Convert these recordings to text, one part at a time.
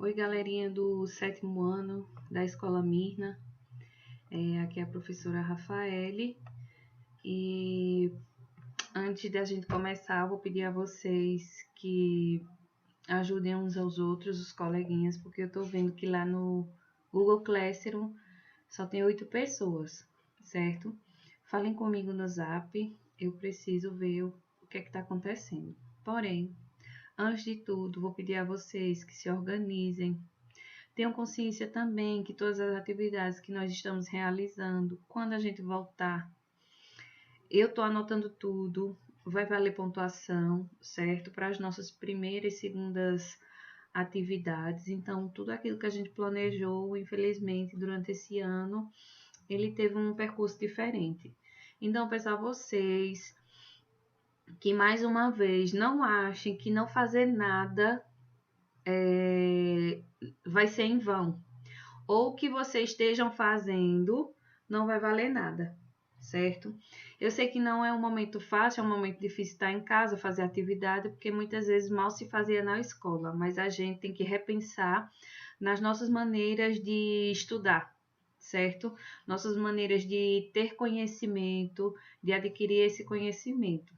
Oi, galerinha do 7º ano da Escola Mirna. Aqui é a professora Rafaele. E antes da gente começar, vou pedir a vocês que ajudem uns aos outros, os coleguinhas, porque eu tô vendo que lá no Google Classroom só tem 8 pessoas, certo? Falem comigo no Zap, eu preciso ver o que é que tá acontecendo. Porém, antes de tudo, vou pedir a vocês que se organizem. Tenham consciência também que todas as atividades que nós estamos realizando, quando a gente voltar, eu estou anotando tudo, vai valer pontuação, certo? Para as nossas primeiras e segundas atividades. Então, tudo aquilo que a gente planejou, infelizmente, durante esse ano, ele teve um percurso diferente. Então, pessoal, vocês que mais uma vez não achem que não fazer nada vai ser em vão, ou que vocês estejam fazendo não vai valer nada, certo? Eu sei que não é um momento fácil, é um momento difícil estar em casa, fazer atividade, porque muitas vezes mal se fazia na escola, mas a gente tem que repensar nas nossas maneiras de estudar, certo? Nossas maneiras de ter conhecimento, de adquirir esse conhecimento.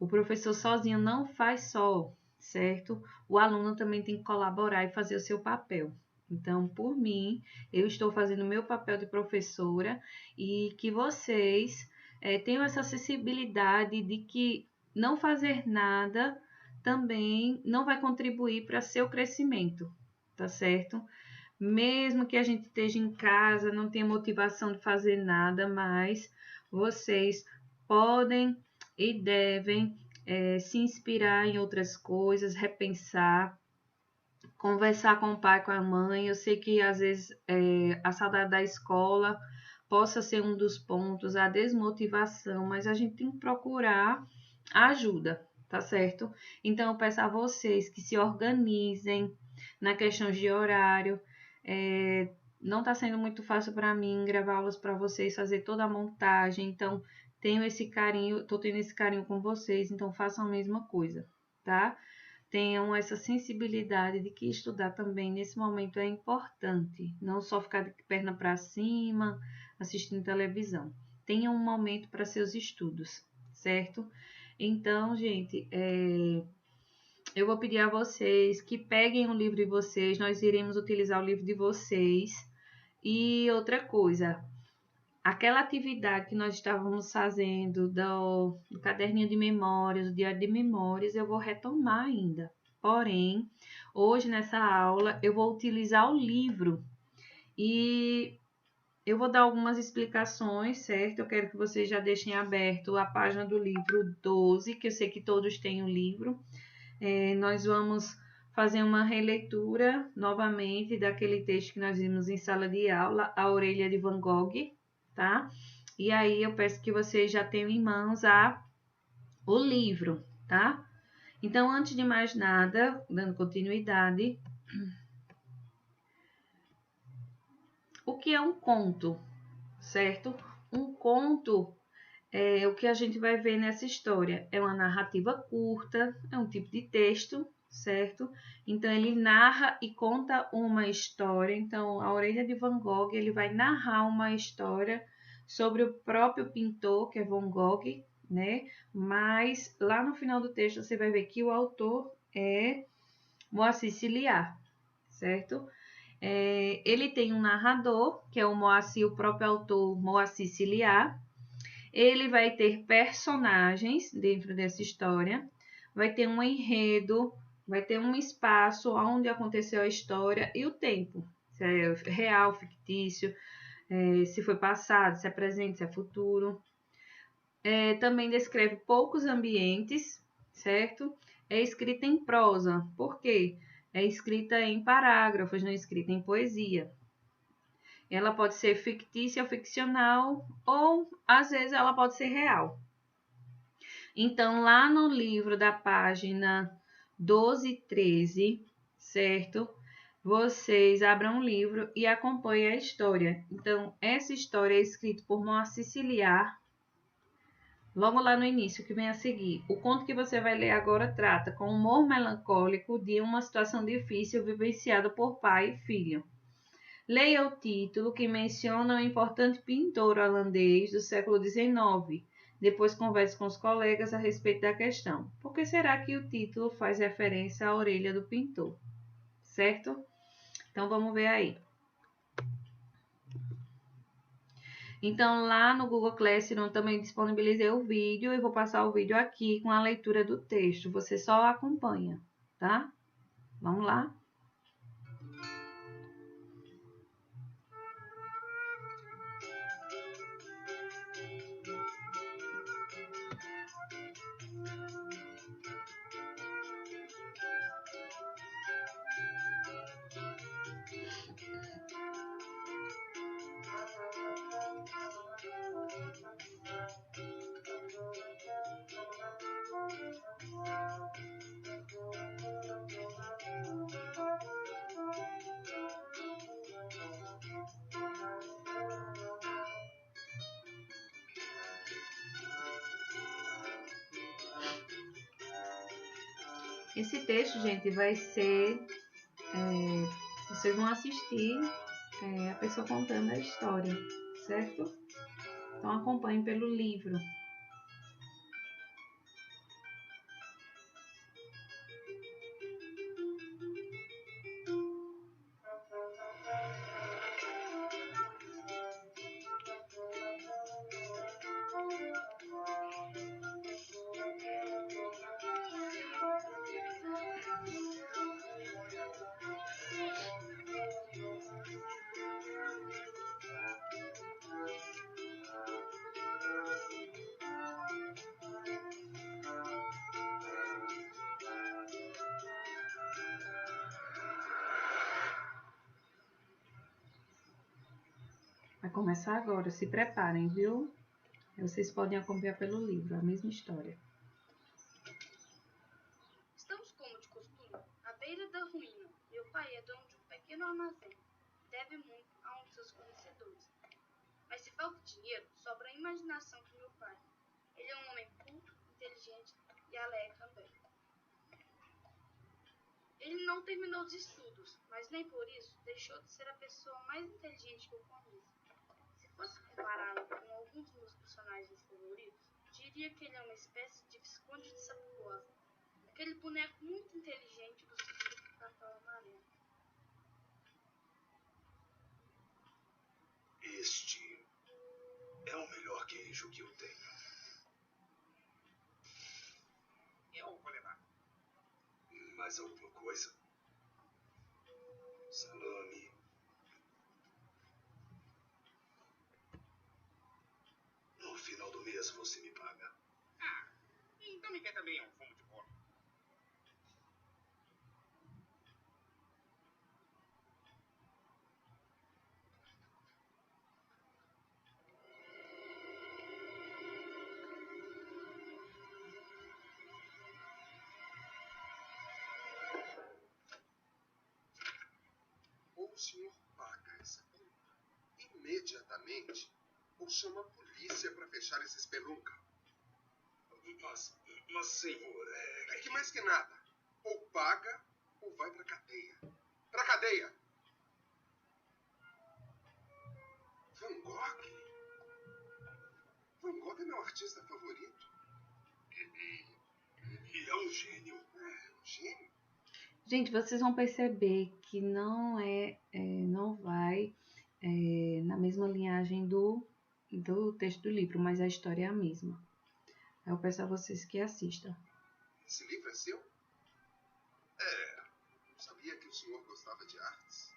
O professor sozinho não faz só, certo? O aluno também tem que colaborar e fazer o seu papel. Então, por mim, eu estou fazendo o meu papel de professora e que vocês tenham essa acessibilidade de que não fazer nada também não vai contribuir para seu crescimento, tá certo? Mesmo que a gente esteja em casa, não tenha motivação de fazer nada, mas vocês podem e devem se inspirar em outras coisas, repensar, conversar com o pai, com a mãe. Eu sei que às vezes a saudade da escola possa ser um dos pontos, a desmotivação, mas a gente tem que procurar ajuda, tá certo? Então, eu peço a vocês que se organizem na questão de horário. Não está sendo muito fácil para mim gravar aulas para vocês, fazer toda a montagem, então tenho esse carinho, estou tendo esse carinho com vocês, então façam a mesma coisa, tá? Tenham essa sensibilidade de que estudar também nesse momento é importante, não só ficar de perna para cima, assistindo televisão. Tenham um momento para seus estudos, certo? Então, gente, eu vou pedir a vocês que peguem o livro de vocês, nós iremos utilizar o livro de vocês. E outra coisa, aquela atividade que nós estávamos fazendo do caderninho de memórias, do diário de memórias, eu vou retomar ainda. Porém, hoje nessa aula eu vou utilizar o livro e eu vou dar algumas explicações, certo? Eu quero que vocês já deixem aberto a página do livro 12, que eu sei que todos têm o livro. Nós vamos fazer uma releitura novamente daquele texto que nós vimos em sala de aula, A Orelha de Van Gogh, tá? E aí eu peço que vocês já tenham em mãos o livro, tá? Então, antes de mais nada, dando continuidade, o que é um conto, certo? Um conto é o que a gente vai ver nessa história. É uma narrativa curta, é um tipo de texto, certo? Então, ele narra e conta uma história. Então, A Orelha de Van Gogh, ele vai narrar uma história sobre o próprio pintor, que é Van Gogh, né? Mas, lá no final do texto, você vai ver que o autor é Moacir Ciliar, certo? Ele tem um narrador, que é o Moacir, o próprio autor Moacir Ciliar. Ele vai ter personagens dentro dessa história, vai ter um enredo, vai ter um espaço onde aconteceu a história e o tempo, se é real, fictício, se foi passado, se é presente, se é futuro. Também descreve poucos ambientes, certo? É escrita em prosa, por quê? É escrita em parágrafos, não é escrita em poesia. Ela pode ser fictícia ou ficcional, ou às vezes ela pode ser real. Então, lá no livro da página 12 e 13, certo? Vocês abram o livro e acompanhem a história. Então, essa história é escrita por Moacir Ciliar, logo lá no início, que vem a seguir. O conto que você vai ler agora trata com humor melancólico de uma situação difícil vivenciada por pai e filho. Leia o título, que menciona um importante pintor holandês do século XIX. Depois converse com os colegas a respeito da questão. Por que será que o título faz referência à orelha do pintor? Certo? Então vamos ver aí. Então, lá no Google Classroom também disponibilizei o vídeo e vou passar o vídeo aqui com a leitura do texto. Você só acompanha, tá? Vamos lá? Esse texto, gente, vai ser... vocês vão assistir a pessoa contando a história, certo? Então acompanhem pelo livro. Vai começar agora, se preparem, viu? Vocês podem acompanhar pelo livro, a mesma história. Estamos como de costume, à beira da ruína. Meu pai é dono de um pequeno armazém. Deve muito a um de seus fornecedores. Mas se falta dinheiro, sobra a imaginação para meu pai. Ele é um homem culto, inteligente e alegre também. Ele não terminou os estudos, mas nem por isso deixou de ser a pessoa mais inteligente que eu conheço. Se fosse compará-lo com alguns dos meus personagens favoritos, diria que ele é uma espécie de Visconde de Sabugosa, aquele boneco muito inteligente do Sítio do Capão Amarelo. Este é o melhor queijo que eu tenho. Eu vou levar. Mais alguma coisa? Salame. No final do mês você me paga. Ah, então me quer também um fumo de bolo. Ou o senhor paga essa conta imediatamente, ou chama a polícia para fechar esse espelunca. Mas senhor, É que mais que nada, ou paga ou vai pra cadeia. Pra cadeia! Van Gogh? Van Gogh é meu artista favorito. E é um gênio. É um gênio. Gente, vocês vão perceber que não vai na mesma linhagem do texto do livro, mas a história é a mesma. Eu peço a vocês que assistam. Esse livro é seu? Não sabia que o senhor gostava de artes.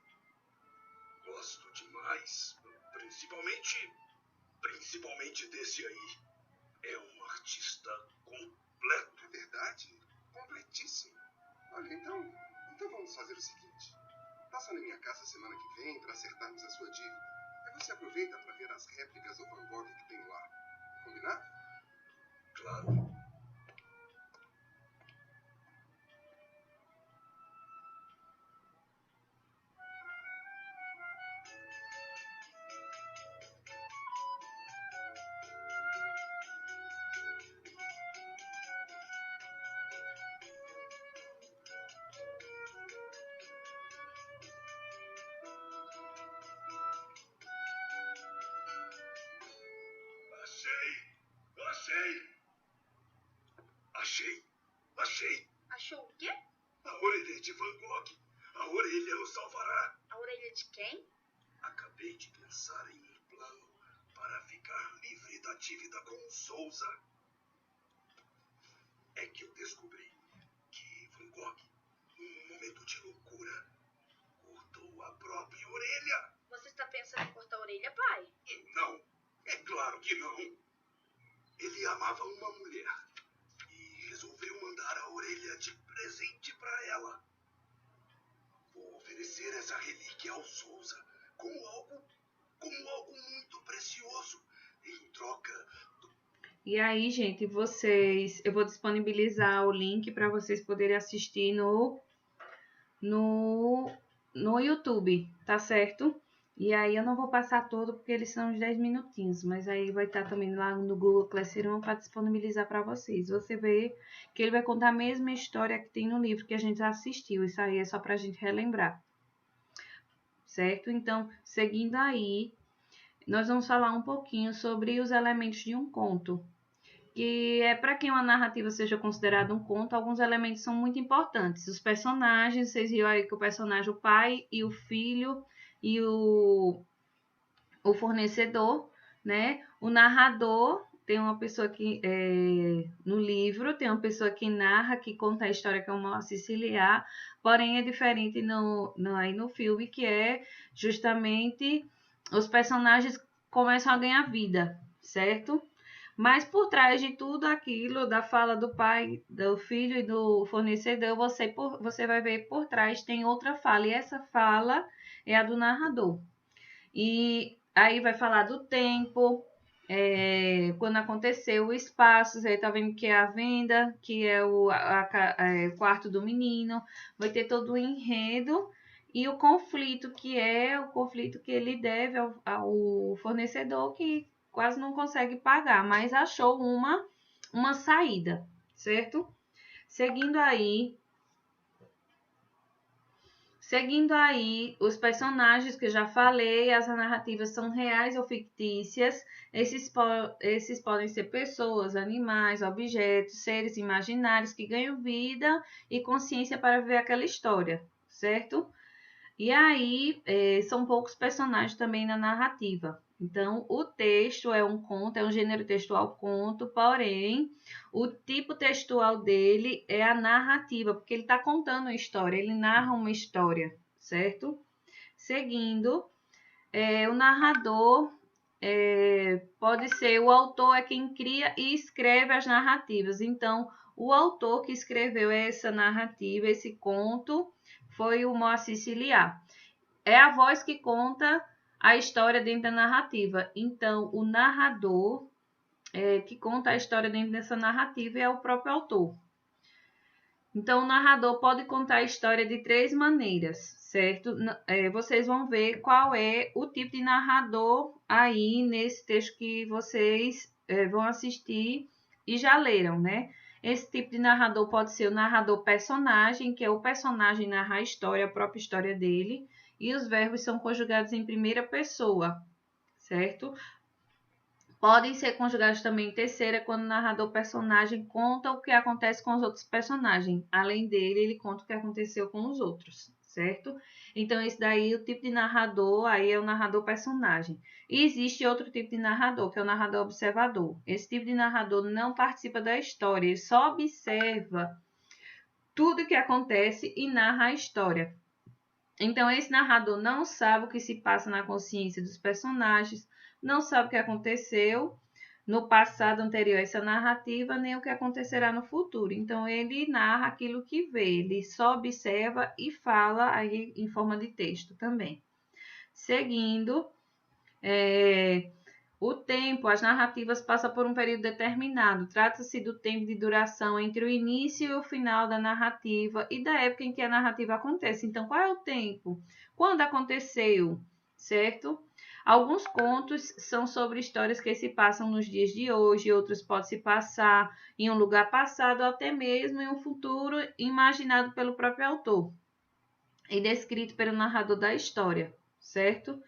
Gosto demais. Principalmente desse aí. É um artista completo. É verdade? Completíssimo. Olha, então vamos fazer o seguinte. Passa na minha casa semana que vem para acertarmos a sua dívida. Aí você aproveita para ver as réplicas do Van Gogh que tem lá. Combinado? Claro. orelha nos salvará. A orelha de quem? Acabei de pensar em um plano para ficar livre da dívida com o Souza. É que eu descobri que Van Gogh, num momento de loucura, cortou a própria orelha. Você está pensando em cortar a orelha, pai? Não, é claro que não. Ele amava uma mulher e resolveu mandar a orelha de presente para ela. Vou oferecer essa relíquia ao Souza como algo muito precioso, em troca. E aí, gente, eu vou disponibilizar o link para vocês poderem assistir no YouTube, tá certo? E aí eu não vou passar todo porque eles são uns 10 minutinhos, mas aí vai estar também lá no Google Classroom para disponibilizar para vocês. Você vê que ele vai contar a mesma história que tem no livro que a gente já assistiu. Isso aí é só para a gente relembrar, certo? Então, seguindo aí, nós vamos falar um pouquinho sobre os elementos de um conto. Que é para que uma narrativa seja considerada um conto, alguns elementos são muito importantes. Os personagens, vocês viram aí que o personagem, o pai e o filho e o fornecedor, né? O narrador, tem uma pessoa que, no livro, tem uma pessoa que narra, que conta a história, que é o Moacir Ciliar, porém é diferente aí no filme, que é justamente os personagens começam a ganhar vida, certo? Mas por trás de tudo aquilo, da fala do pai, do filho e do fornecedor, você vai ver por trás tem outra fala, e essa fala é a do narrador. E aí vai falar do tempo, quando aconteceu, o espaço, você está vendo que é a venda, que é o quarto do menino, vai ter todo o enredo e o conflito, que é o conflito que ele deve ao fornecedor, que quase não consegue pagar, mas achou uma saída, certo? Seguindo aí, os personagens que eu já falei, as narrativas são reais ou fictícias. Esses podem ser pessoas, animais, objetos, seres imaginários que ganham vida e consciência para viver aquela história, certo? E aí, são poucos personagens também na narrativa. Então, o texto é um conto, é um gênero textual conto, porém, o tipo textual dele é a narrativa, porque ele está contando uma história, ele narra uma história, certo? Seguindo, o narrador pode ser, o autor é quem cria e escreve as narrativas. Então, o autor que escreveu essa narrativa, esse conto, foi o Moacir Ciliar. É a voz que conta a história dentro da narrativa. Então, o narrador que conta a história dentro dessa narrativa é o próprio autor. Então, o narrador pode contar a história de 3 maneiras, certo? Vocês vão ver qual é o tipo de narrador aí nesse texto que vocês vão assistir e já leram, né? Esse tipo de narrador pode ser o narrador personagem, que é o personagem narrar a história, a própria história dele, e os verbos são conjugados em primeira pessoa, certo? Podem ser conjugados também em terceira, quando o narrador personagem conta o que acontece com os outros personagens. Além dele, ele conta o que aconteceu com os outros, certo? Então, esse daí, o tipo de narrador, aí é o narrador personagem. E existe outro tipo de narrador, que é o narrador observador. Esse tipo de narrador não participa da história, ele só observa tudo o que acontece e narra a história. Então, esse narrador não sabe o que se passa na consciência dos personagens, não sabe o que aconteceu no passado anterior a essa narrativa, nem o que acontecerá no futuro. Então, ele narra aquilo que vê, ele só observa e fala aí em forma de texto também. Seguindo, o tempo, as narrativas passam por um período determinado. Trata-se do tempo de duração entre o início e o final da narrativa e da época em que a narrativa acontece. Então, qual é o tempo? Quando aconteceu, certo? Alguns contos são sobre histórias que se passam nos dias de hoje, outros podem se passar em um lugar passado ou até mesmo em um futuro imaginado pelo próprio autor e descrito pelo narrador da história, certo?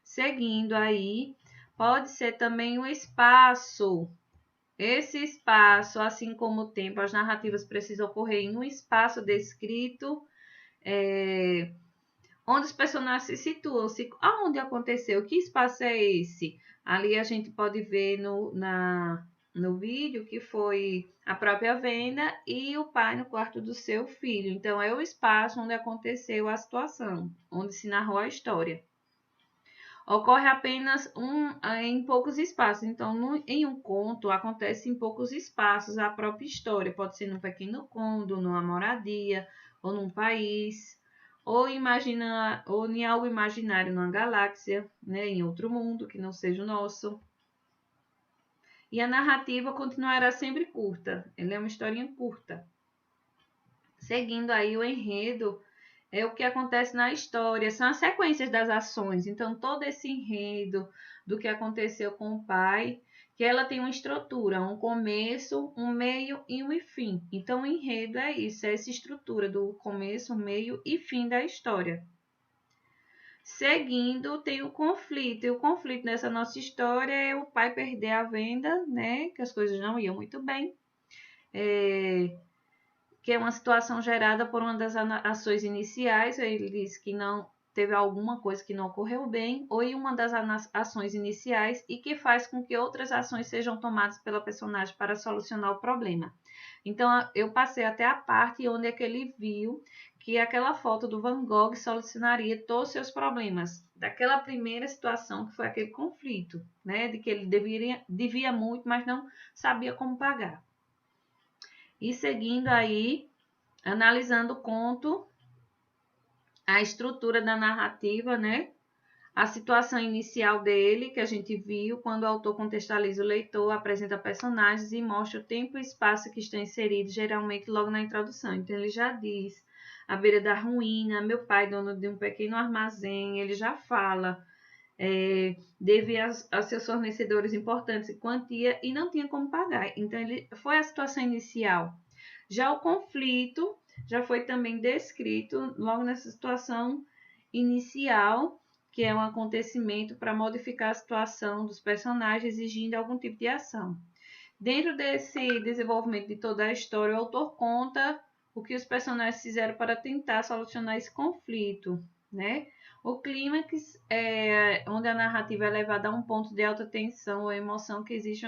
Seguindo aí, pode ser também o espaço. Esse espaço, assim como o tempo, as narrativas precisam ocorrer em um espaço descrito onde os personagens se situam, aonde aconteceu, que espaço é esse? Ali a gente pode ver no vídeo que foi a própria Venda e o pai no quarto do seu filho. Então, é o espaço onde aconteceu a situação, onde se narrou a história. Ocorre apenas em poucos espaços. Então, em um conto, acontece em poucos espaços a própria história. Pode ser num pequeno cômodo, numa moradia, ou num país, ou em algo imaginário numa galáxia, né, em outro mundo que não seja o nosso. E a narrativa continuará sempre curta. Ela é uma historinha curta. Seguindo aí o enredo, é o que acontece na história, são as sequências das ações. Então, todo esse enredo do que aconteceu com o pai, que ela tem uma estrutura, um começo, um meio e um fim. Então, o enredo é isso, é essa estrutura do começo, meio e fim da história. Seguindo, tem o conflito. E o conflito nessa nossa história é o pai perder a Venda, né? Que as coisas não iam muito bem. Que é uma situação gerada por uma das ações iniciais. Ele diz que não teve alguma coisa que não ocorreu bem, ou em uma das ações iniciais, e que faz com que outras ações sejam tomadas pela personagem para solucionar o problema. Então, eu passei até a parte onde é que ele viu que aquela foto do Van Gogh solucionaria todos os seus problemas. Daquela primeira situação, que foi aquele conflito, né? De que ele devia muito, mas não sabia como pagar. E seguindo aí, analisando o conto, a estrutura da narrativa, né? A situação inicial dele, que a gente viu, quando o autor contextualiza o leitor, apresenta personagens e mostra o tempo e espaço que estão inseridos, geralmente logo na introdução. Então, ele já diz, à beira da ruína, meu pai, dono de um pequeno armazém, ele já fala, devia a seus fornecedores importantes em quantia e não tinha como pagar. Então, foi a situação inicial. Já o conflito já foi também descrito logo nessa situação inicial, que é um acontecimento para modificar a situação dos personagens, exigindo algum tipo de ação. Dentro desse desenvolvimento de toda a história, o autor conta o que os personagens fizeram para tentar solucionar esse conflito, né? O clímax é onde a narrativa é levada a um ponto de alta tensão ou emoção que existe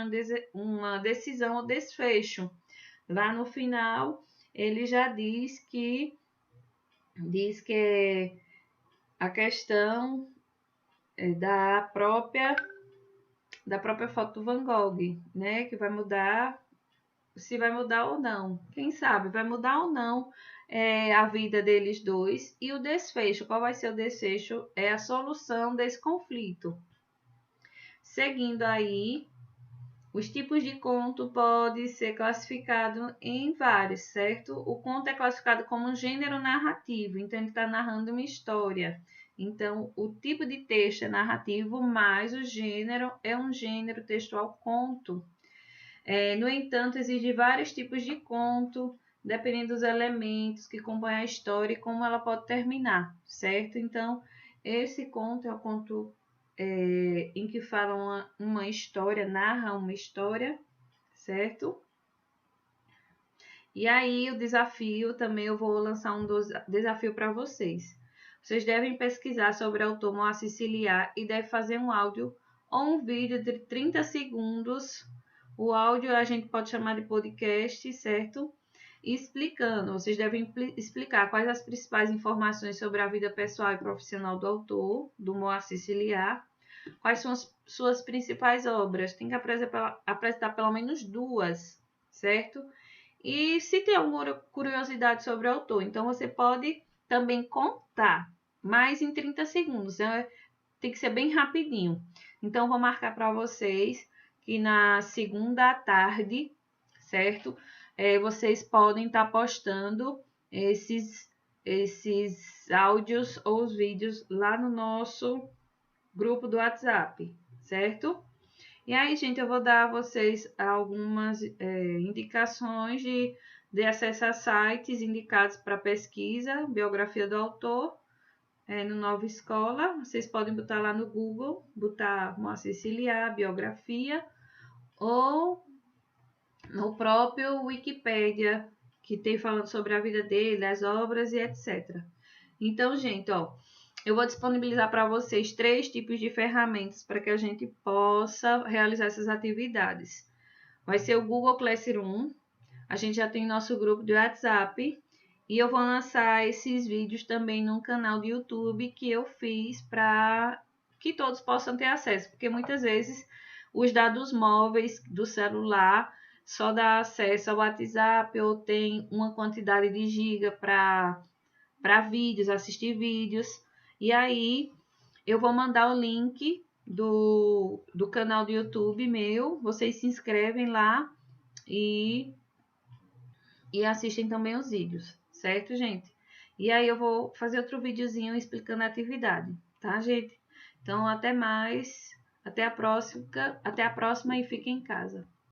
uma decisão ou desfecho. Lá no final, ele já diz que a questão da própria foto do Van Gogh, né? Que vai mudar, se vai mudar ou não. Quem sabe vai mudar ou não a vida deles dois. E o desfecho, qual vai ser o desfecho? É a solução desse conflito. Seguindo aí, os tipos de conto podem ser classificados em vários, certo? O conto é classificado como um gênero narrativo, então ele está narrando uma história. Então, o tipo de texto é narrativo, mas o gênero é um gênero textual conto. No entanto, existem vários tipos de conto, dependendo dos elementos que compõem a história e como ela pode terminar, certo? Então, esse conto é o conto em que fala uma história, narra uma história, certo? E aí, o desafio, também eu vou lançar um desafio para vocês. Vocês devem pesquisar sobre o autor Moacir Ciliar e devem fazer um áudio ou um vídeo de 30 segundos. O áudio a gente pode chamar de podcast, certo? Explicando, vocês devem explicar quais as principais informações sobre a vida pessoal e profissional do autor, do Moacir Ciliar. Quais são as suas principais obras? Tem que apresentar pelo menos 2, certo? E se tem alguma curiosidade sobre o autor, então você pode também contar, mas em 30 segundos. Tem que ser bem rapidinho. Então, vou marcar para vocês que na segunda à tarde, certo? Vocês podem estar postando esses áudios ou os vídeos lá no nosso grupo do WhatsApp, certo? E aí, gente, eu vou dar a vocês algumas indicações de acesso a sites indicados para pesquisa, biografia do autor, no Nova Escola. Vocês podem botar lá no Google, botar Moacir Ciliar, biografia, ou no próprio Wikipédia, que tem falando sobre a vida dele, as obras e etc. Então, gente, eu vou disponibilizar para vocês 3 tipos de ferramentas para que a gente possa realizar essas atividades. Vai ser o Google Classroom, a gente já tem nosso grupo de WhatsApp e eu vou lançar esses vídeos também no canal do YouTube que eu fiz para que todos possam ter acesso, porque muitas vezes os dados móveis do celular só dá acesso ao WhatsApp ou tem uma quantidade de giga para vídeos, assistir vídeos. E aí eu vou mandar o link do canal do YouTube meu, vocês se inscrevem lá e assistem também os vídeos, certo, gente? E aí eu vou fazer outro videozinho explicando a atividade, tá, gente? Então, até mais, até a próxima e fiquem em casa.